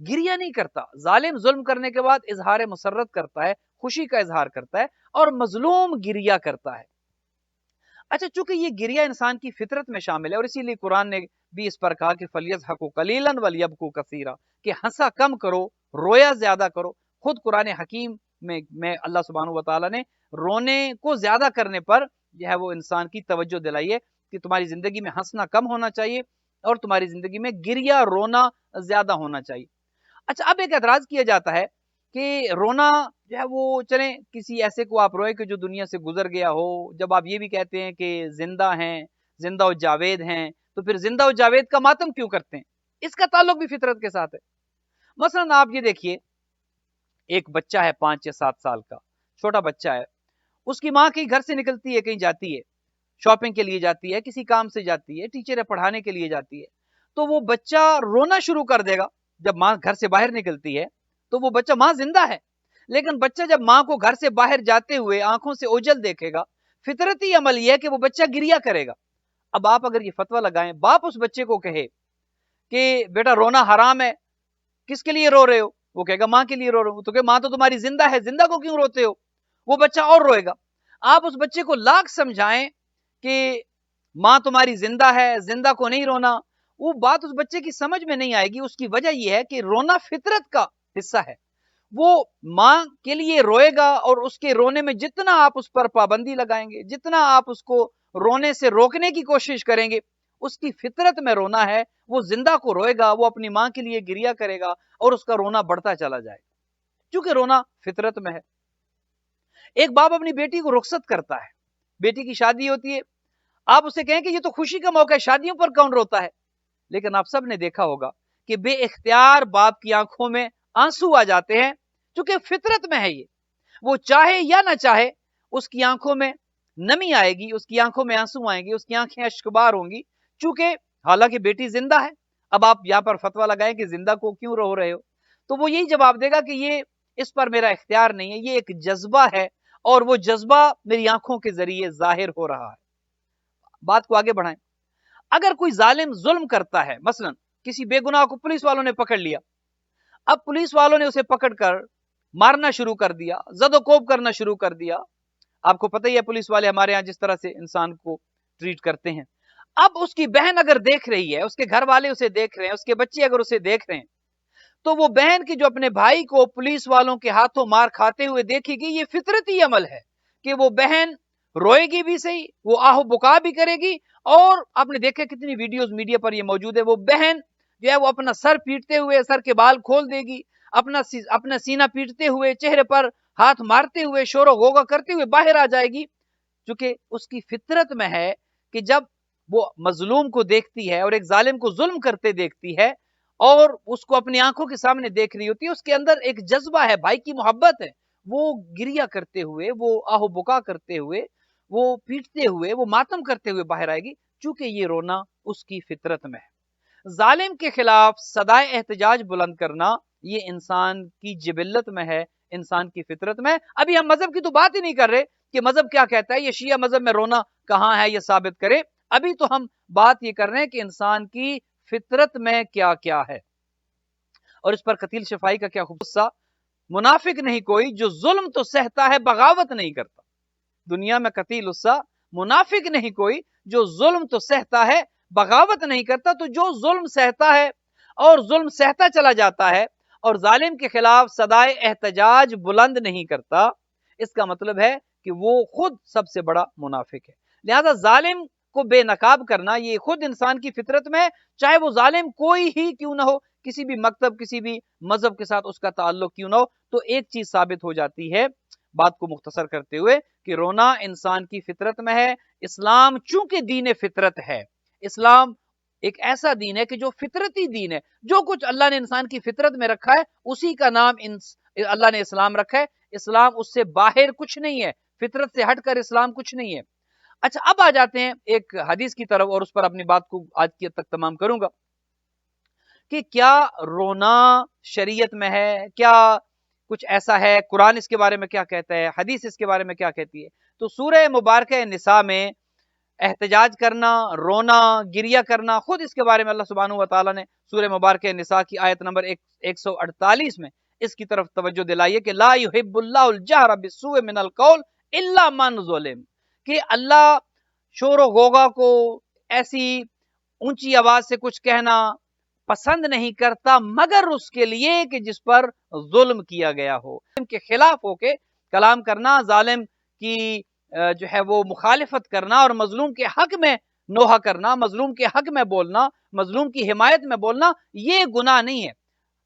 گریہ نہیں کرتا. ظالم ظلم کرنے کے بعد اظہار مسرت کرتا ہے, خوشی کا اظہار کرتا ہے, اور مظلوم گریہ کرتا ہے. اچھا, چونکہ یہ گریہ انسان کی فطرت میں شامل ہے, اور اسی لیے قرآن نے بھی اس پر کہا کہ فَلْيَضْحَكُوا قَلِيلًا وَلْيَبْكُوا كَثِيرًا, کہ ہنسا کم کرو, رویا زیادہ کرو. خود قرآن حکیم میں اللہ سبحانہ و تعالیٰ نے رونے کو زیادہ کرنے پر جو ہے وہ انسان کی توجہ دلائی ہے کہ تمہاری زندگی میں ہنسنا کم ہونا چاہیے اور تمہاری زندگی میں گریہ رونا زیادہ ہونا چاہیے. اچھا, اب ایک اعتراض کیا جاتا ہے کہ رونا جو ہے وہ چلیں کسی ایسے کو آپ روئے کہ جو دنیا سے گزر گیا ہو. جب آپ یہ بھی کہتے ہیں کہ زندہ ہیں, زندہ و جاوید ہیں, تو پھر زندہ و جاوید کا ماتم کیوں کرتے ہیں؟ اس کا تعلق بھی فطرت کے ساتھ ہے. مثلا آپ یہ دیکھیے, ایک بچہ ہے 5 یا 7 سال کا, چھوٹا بچہ ہے, اس کی ماں کہیں گھر سے نکلتی ہے, کہیں جاتی ہے, شاپنگ کے لیے جاتی ہے, کسی کام سے جاتی ہے, ٹیچر ہے پڑھانے کے لیے جاتی ہے, تو وہ بچہ رونا شروع کر دے گا جب ماں گھر سے باہر نکلتی ہے. تو وہ بچہ, ماں زندہ ہے لیکن بچہ جب ماں کو گھر سے باہر جاتے ہوئے آنکھوں سے اوجھل دیکھے گا, فطرتی عمل یہ ہے کہ وہ بچہ گریہ کرے گا. اب آپ اگر یہ فتویٰ لگائیں, باپ اس بچے کو کہے کہ بیٹا رونا حرام ہے, کس کے لیے رو رہے ہو؟ وہ کہے گا ماں کے لیے رو رہا ہوں. تو کہ ماں تو تمہاری زندہ ہے, زندہ کو کیوں روتے ہو؟ وہ بچہ اور روئے گا. آپ اس بچے کو لاکھ سمجھائیں کہ ماں تمہاری زندہ ہے, زندہ کو نہیں رونا, وہ بات اس بچے کی سمجھ میں نہیں آئے گی. اس کی وجہ یہ ہے کہ رونا فطرت کا حصہ ہے. وہ ماں کے لیے روئے گا, اور اس کے رونے میں جتنا آپ اس پر پابندی لگائیں گے, جتنا آپ اس کو رونے سے روکنے کی کوشش کریں گے, اس کی فطرت میں رونا ہے, وہ زندہ کو روئے گا, وہ اپنی ماں کے لیے گریہ کرے گا, اور اس کا رونا بڑھتا چلا جائے گا, کیونکہ رونا فطرت میں ہے. ایک باپ اپنی بیٹی کو رخصت کرتا ہے, بیٹی کی شادی ہوتی ہے, آپ اسے کہیں کہ یہ تو خوشی کا موقع ہے, شادیوں پر کون روتا ہے؟ لیکن آپ سب نے دیکھا ہوگا کہ بے اختیار باپ کی آنکھوں میں آنسو آ جاتے ہیں, چونکہ فطرت میں ہے یہ, وہ چاہے یا نہ چاہے اس کی آنکھوں میں نمی آئے گی, اس کی آنکھوں میں آنسو آئیں گے, اس کی آنکھیں اشکبار ہوں گی, چونکہ حالانکہ بیٹی زندہ ہے. اب آپ یہاں پر فتویٰ لگائیں کہ زندہ کو کیوں رو رہے ہو, تو وہ یہی جواب دے گا کہ یہ اس پر میرا اختیار نہیں ہے, یہ ایک جذبہ ہے, اور وہ جذبہ میری آنکھوں کے ذریعے ظاہر ہو رہا ہے. بات کو آگے بڑھائیں. اگر کوئی ظالم ظلم کرتا ہے, مثلا کسی بے گناہ کو پولیس والوں نے پکڑ لیا, اب پولیس والوں نے اسے پکڑ کر مارنا شروع کر دیا, زد و کوب کرنا شروع کر دیا. آپ کو پتہ ہی ہے پولیس والے ہمارے ہاں جس طرح سے انسان کو ٹریٹ کرتے ہیں. اب اس کی بہن اگر دیکھ رہی ہے, اس کے گھر والے اسے دیکھ رہے ہیں, اس کے بچے اگر اسے دیکھ رہے ہیں, تو وہ بہن کی جو اپنے بھائی کو پولیس والوں کے ہاتھوں مار کھاتے ہوئے دیکھے گی, یہ فطرتی عمل ہے کہ وہ بہن روئے گی بھی صحیح, وہ آہ بکا بھی کرے گی, اور آپ نے دیکھا کتنی ویڈیوز میڈیا پر یہ موجود ہے, وہ بہن جو ہے وہ اپنا سر پیٹتے ہوئے, سر کے بال کھول دے گی, اپنا سینہ پیٹتے ہوئے, چہرے پر ہاتھ مارتے ہوئے, شور و غوغا کرتے ہوئے باہر آ جائے گی, چونکہ اس کی فطرت میں ہے کہ جب وہ مظلوم کو دیکھتی ہے اور ایک ظالم کو ظلم کرتے دیکھتی ہے, اور اس کو اپنی آنکھوں کے سامنے دیکھ رہی ہوتی ہے, اس کے اندر ایک جذبہ ہے, بھائی کی محبت ہے, وہ گریہ کرتے ہوئے, وہ آہ بکا کرتے ہوئے, وہ پیٹتے ہوئے, وہ ماتم کرتے ہوئے باہر آئے گی, چونکہ یہ رونا اس کی فطرت میں ہے. ظالم کے خلاف صدائے احتجاج بلند کرنا یہ انسان کی جبلت میں ہے, انسان کی فطرت میں. ابھی ہم مذہب کی تو بات ہی نہیں کر رہے کہ مذہب کیا کہتا ہے, یہ شیعہ مذہب میں رونا کہاں ہے, یہ ثابت کرے. ابھی تو ہم بات یہ کر رہے ہیں کہ انسان کی فطرت میں کیا کیا ہے, اور اس پر قتیل شفائی کا کیا خوبصورت. منافق نہیں کوئی جو ظلم تو سہتا ہے بغاوت نہیں کرتا. دنیا میں قتیل السا, منافق نہیں کوئی جو ظلم تو سہتا ہے بغاوت نہیں کرتا. تو جو ظلم سہتا ہے اور ظلم سہتا چلا جاتا ہے اور ظالم کے خلاف صدائے احتجاج بلند نہیں کرتا, اس کا مطلب ہے کہ وہ خود سب سے بڑا منافق ہے. لہذا ظالم کو بے نقاب کرنا یہ خود انسان کی فطرت میں ہے, چاہے وہ ظالم کوئی ہی کیوں نہ ہو, کسی بھی مکتب, کسی بھی مذہب کے ساتھ اس کا تعلق کیوں نہ ہو. تو ایک چیز ثابت ہو جاتی ہے بات کو مختصر کرتے ہوئے کہ رونا انسان کی فطرت میں ہے. اسلام چونکہ دین فطرت ہے, اسلام ایک ایسا دین ہے کہ جو فطرتی دین ہے, جو کچھ اللہ نے انسان کی فطرت میں رکھا ہے اسی کا نام اللہ نے اسلام رکھا ہے. اسلام اس سے باہر کچھ نہیں ہے, فطرت سے ہٹ کر اسلام کچھ نہیں ہے. اچھا, اب آ جاتے ہیں ایک حدیث کی طرف, اور اس پر اپنی بات کو آج کی تک تمام کروں گا کہ کیا رونا شریعت میں ہے, کیا کچھ ایسا ہے, قرآن اس کے بارے میں کیا کہتا ہے, حدیث اس کے بارے میں کیا کہتی ہے. تو سورہ مبارکہ نساء میں احتجاج کرنا، رونا، گریہ کرنا، خود اس کے بارے میں اللہ سبحانہ و تعالیٰ نے سورہ مبارکہ نساء کی آیت نمبر 148 میں اس کی طرف توجہ دلائی ہے کہ لا یحب اللہ الجہر بالسوء من القول الا من ظلم، کہ اللہ شور و غوغا کو، ایسی اونچی آواز سے کچھ کہنا پسند نہیں کرتا مگر اس کے لیے کہ جس پر ظلم کیا گیا ہو، ظلم کے خلاف ہو کے کلام کرنا، ظالم کی جو ہے وہ مخالفت کرنا اور مظلوم کے حق میں نوحہ کرنا، مظلوم کے حق میں بولنا، مظلوم کی حمایت میں بولنا، یہ گناہ نہیں ہے۔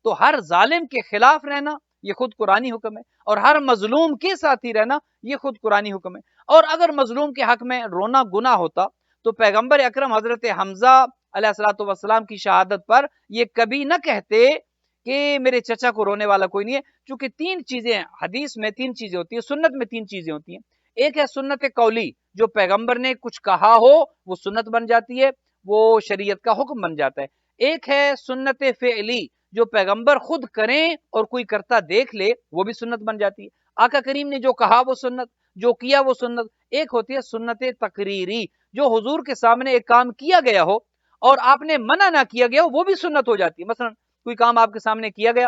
تو ہر ظالم کے خلاف رہنا یہ خود قرآنی حکم ہے، اور ہر مظلوم کے ساتھ ہی رہنا یہ خود قرآنی حکم ہے۔ اور اگر مظلوم کے حق میں رونا گناہ ہوتا تو پیغمبر اکرم حضرت حمزہ علیہ الصلوۃ والسلام کی شہادت پر یہ کبھی نہ کہتے کہ میرے چچا کو رونے والا کوئی نہیں ہے، چونکہ تین چیزیں حدیث میں، تین چیزیں ہوتی ہیں، سنت میں تین چیزیں ہوتی ہیں۔ ایک ہے سنت قولی، جو پیغمبر نے کچھ کہا ہو وہ سنت بن جاتی ہے، وہ شریعت کا حکم بن جاتا ہے۔ ایک ہے سنت فعلی، جو پیغمبر خود کریں اور کوئی کرتا دیکھ لے، وہ بھی سنت بن جاتی ہے۔ آقا کریم نے جو کہا وہ سنت، جو کیا وہ سنت۔ ایک ہوتی ہے سنت تقریری، جو حضور کے سامنے ایک کام کیا گیا ہو اور آپ نے منع نہ کیا گیا ہو، وہ بھی سنت ہو جاتی ہے۔ مثلا کوئی کام آپ کے سامنے کیا گیا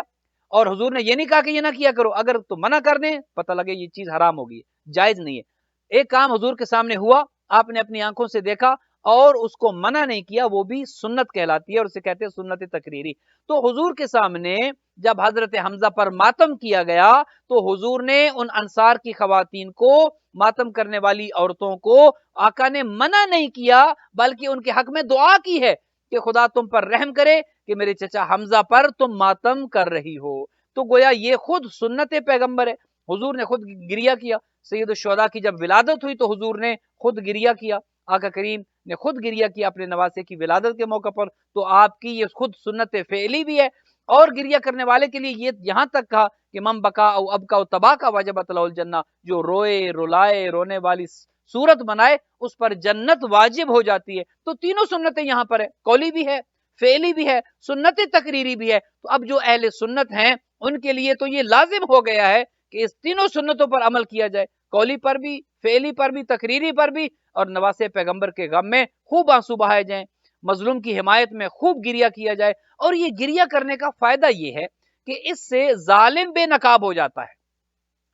اور حضور نے یہ نہیں کہا کہ یہ نہ کیا کرو، اگر تو منع کر دیں پتہ لگے یہ چیز حرام ہوگی، جائز نہیں ہے۔ ایک کام حضور کے سامنے ہوا، آپ نے اپنی آنکھوں سے دیکھا اور اس کو منع نہیں کیا، وہ بھی سنت کہلاتی ہے اور اسے کہتے ہیں سنت تقریری۔ تو حضور کے سامنے جب حضرت حمزہ پر ماتم کیا گیا تو حضور نے ان انصار کی خواتین کو، ماتم کرنے والی عورتوں کو، آقا نے منع نہیں کیا بلکہ ان کے حق میں دعا کی ہے کہ خدا تم پر رحم کرے کہ میرے چچا حمزہ پر تم ماتم کر رہی ہو۔ تو گویا یہ خود سنت پیغمبر ہے۔ حضور نے خود گریہ کیا، سید الشہداء کی جب ولادت ہوئی تو حضور نے خود گریہ کیا، آقا کریم نے خود گریہ کیا اپنے نواسے کی ولادت کے موقع پر۔ تو آپ کی یہ خود سنت فعلی بھی ہے، اور گریہ کرنے والے کے لیے یہ یہاں تک کہا کہ من بکا او ابکا او تبا کا وجبت له الجنہ، جو روئے، رلائے، رونے والی صورت بنائے اس پر جنت واجب ہو جاتی ہے۔ تو تینوں سنتیں یہاں پر ہے، قولی بھی ہے، فعلی بھی ہے، سنت تقریری بھی ہے۔ تو اب جو اہل سنت ہیں ان کے لیے تو یہ لازم ہو گیا ہے کہ اس تینوں سنتوں پر عمل کیا جائے، قولی پر بھی، فعلی پر بھی، تقریری پر بھی، اور نواسے پیغمبر کے غم میں خوب آنسو بہائے جائیں، مظلوم کی حمایت میں خوب گریہ کیا جائے۔ اور یہ گریہ کرنے کا فائدہ یہ ہے کہ اس سے ظالم بے نقاب ہو جاتا ہے۔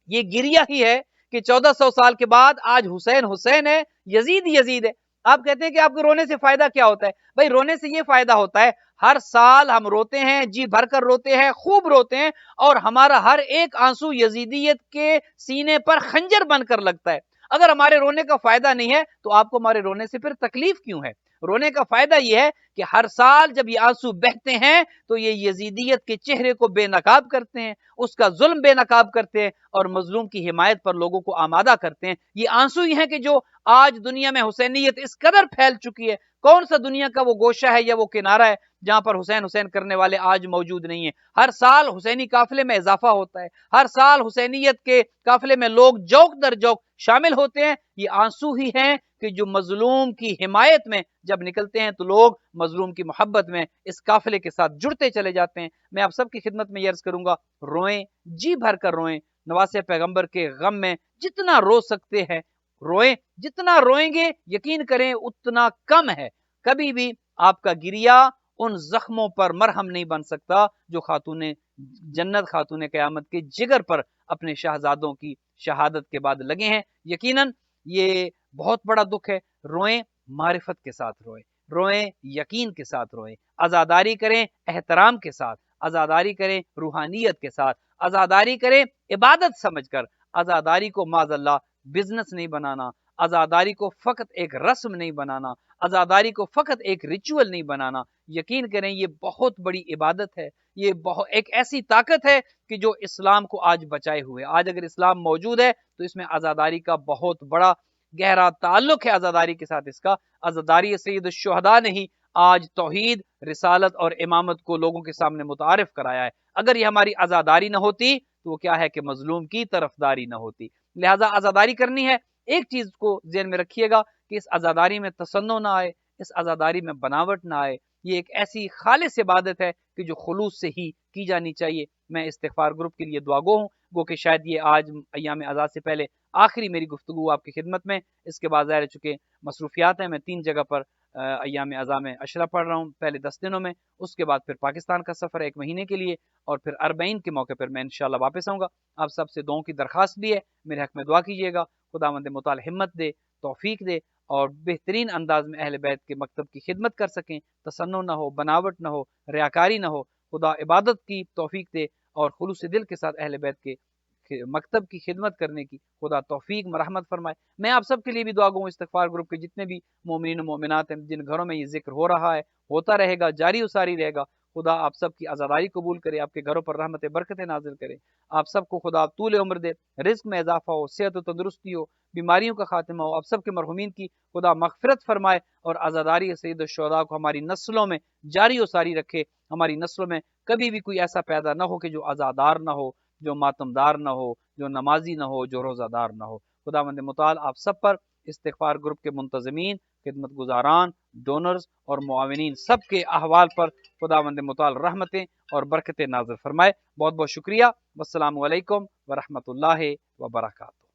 یہ گریہ ہی ہے کہ 1400 سال کے بعد آج حسین حسین ہے، یزید یزید ہے۔ آپ کہتے ہیں کہ آپ کو رونے سے فائدہ کیا ہوتا ہے؟ بھائی رونے سے یہ فائدہ ہوتا ہے، ہر سال ہم روتے ہیں، جی بھر کر روتے ہیں، خوب روتے ہیں، اور ہمارا ہر ایک آنسو یزیدیت کے سینے پر خنجر بن کر لگتا ہے۔ اگر ہمارے رونے کا فائدہ نہیں ہے تو آپ کو ہمارے رونے سے پھر تکلیف کیوں ہے؟ رونے کا فائدہ یہ ہے کہ ہر سال جب یہ آنسو بہتے ہیں تو یہ یزیدیت کے چہرے کو بے نقاب کرتے ہیں، اس کا ظلم بے نقاب کرتے ہیں، اور مظلوم کی حمایت پر لوگوں کو آمادہ کرتے ہیں۔ یہ آنسو ہی ہیں کہ جو آج دنیا میں حسینیت اس قدر پھیل چکی ہے۔ کون سا دنیا کا وہ گوشہ ہے یا وہ کنارہ ہے جہاں پر حسین حسین کرنے والے آج موجود نہیں ہیں؟ ہر سال حسینی قافلے میں اضافہ ہوتا ہے، ہر سال حسینیت کے قافلے میں لوگ جوک در جوک شامل ہوتے ہیں۔ یہ آنسو ہی ہیں کہ جو مظلوم کی حمایت میں جب نکلتے ہیں تو لوگ مظلوم کی محبت میں اس قافلے کے ساتھ جڑتے چلے جاتے ہیں۔ میں آپ سب کی خدمت میں یہ عرض کروں گا، روئیں، جی بھر کر روئیں، نواسے پیغمبر کے غم میں جتنا رو سکتے ہیں روئیں، جتنا روئیں گے یقین کریں اتنا کم ہے۔ کبھی بھی آپ کا گریہ ان زخموں پر مرہم نہیں بن سکتا جو خاتون جنت، خاتون قیامت کے جگر پر اپنے شہزادوں کی شہادت کے بعد لگے ہیں۔ یقیناً یہ بہت بڑا دکھ ہے۔ روئیں، معرفت کے ساتھ روئیں، روئیں یقین کے ساتھ روئیں، عزاداری کریں احترام کے ساتھ، عزاداری کریں روحانیت کے ساتھ، عزاداری کریں عبادت سمجھ کر۔ عزاداری کو معاذ اللہ بزنس نہیں بنانا، عزاداری کو فقط ایک رسم نہیں بنانا، عزاداری کو فقط ایک ریچول نہیں بنانا۔ یقین کریں یہ بہت بڑی عبادت ہے، یہ ایک ایسی طاقت ہے کہ جو اسلام کو آج بچائے ہوئے۔ آج اگر اسلام موجود ہے تو اس میں عزاداری کا بہت بڑا گہرا تعلق ہے عزاداری کے ساتھ۔ اس کا عزاداری سید الشہداء نے ہی آج توحید، رسالت اور امامت کو لوگوں کے سامنے متعارف کرایا ہے۔ اگر یہ ہماری عزاداری نہ ہوتی تو وہ کیا ہے کہ مظلوم کی طرفداری نہ ہوتی۔ لہٰذا عزاداری کرنی ہے۔ ایک چیز کو ذہن میں رکھیے گا کہ اس عزاداری میں تصنع نہ آئے، اس عزاداری میں بناوٹ نہ آئے۔ یہ ایک ایسی خالص عبادت ہے کہ جو خلوص سے ہی کی جانی چاہیے۔ میں استغفار گروپ کے لیے دعا گو ہوں، گو کہ شاید یہ آج ایام اعزاز سے پہلے آخری میری گفتگو آپ کی خدمت میں، اس کے بعد ظاہر چونکہ مصروفیات ہیں، میں 3 جگہ پر ایام اعزاز میں عشرہ پڑھ رہا ہوں، پہلے 10 دنوں میں، اس کے بعد پھر پاکستان کا سفر ہے 1 مہینے کے لیے، اور پھر اربعین کے موقع پر میں انشاءاللہ واپس آؤں گا۔ آپ سب سے دعاؤں کی درخواست بھی ہے، میرے حق میں دعا کیجیے گا، خداوند متعال ہمت دے، توفیق دے، اور بہترین انداز میں اہل بیت کے مکتب کی خدمت کر سکیں، تصنع نہ ہو، بناوٹ نہ ہو، ریاکاری نہ ہو، خدا عبادت کی توفیق دے، اور خلوص دل کے ساتھ اہل بیت کے مکتب کی خدمت کرنے کی خدا توفیق مرحمت فرمائے۔ میں آپ سب کے لیے بھی دعا گوں، استغفار گروپ کے جتنے بھی مومنین و مومنات ہیں جن گھروں میں یہ ذکر ہو رہا ہے، ہوتا رہے گا، جاری و ساری رہے گا، خدا آپ سب کی آزاداری قبول کرے، آپ کے گھروں پر رحمت برکت نازل کرے، آپ سب کو خدا طول عمر دے، رزق میں اضافہ ہو، صحت و تندرستی ہو، بیماریوں کا خاتمہ ہو، آپ سب کے مرحومین کی خدا مغفرت فرمائے، اور آزاداری سید الشہداء کو ہماری نسلوں میں جاری و ساری رکھے، ہماری نسلوں میں کبھی بھی کوئی ایسا پیدا نہ ہو کہ جو آزادار نہ ہو، جو ماتمدار نہ ہو، جو نمازی نہ ہو، جو روزہ دار نہ ہو۔ خداوند متعال آپ سب پر، استغفار گروپ کے منتظمین، خدمت گزاران، ڈونرز اور معاونین سب کے احوال پر خداوند متعال رحمتیں اور برکتیں نازل فرمائے۔ بہت بہت شکریہ۔ والسلام علیکم ورحمۃ اللہ وبرکاتہ۔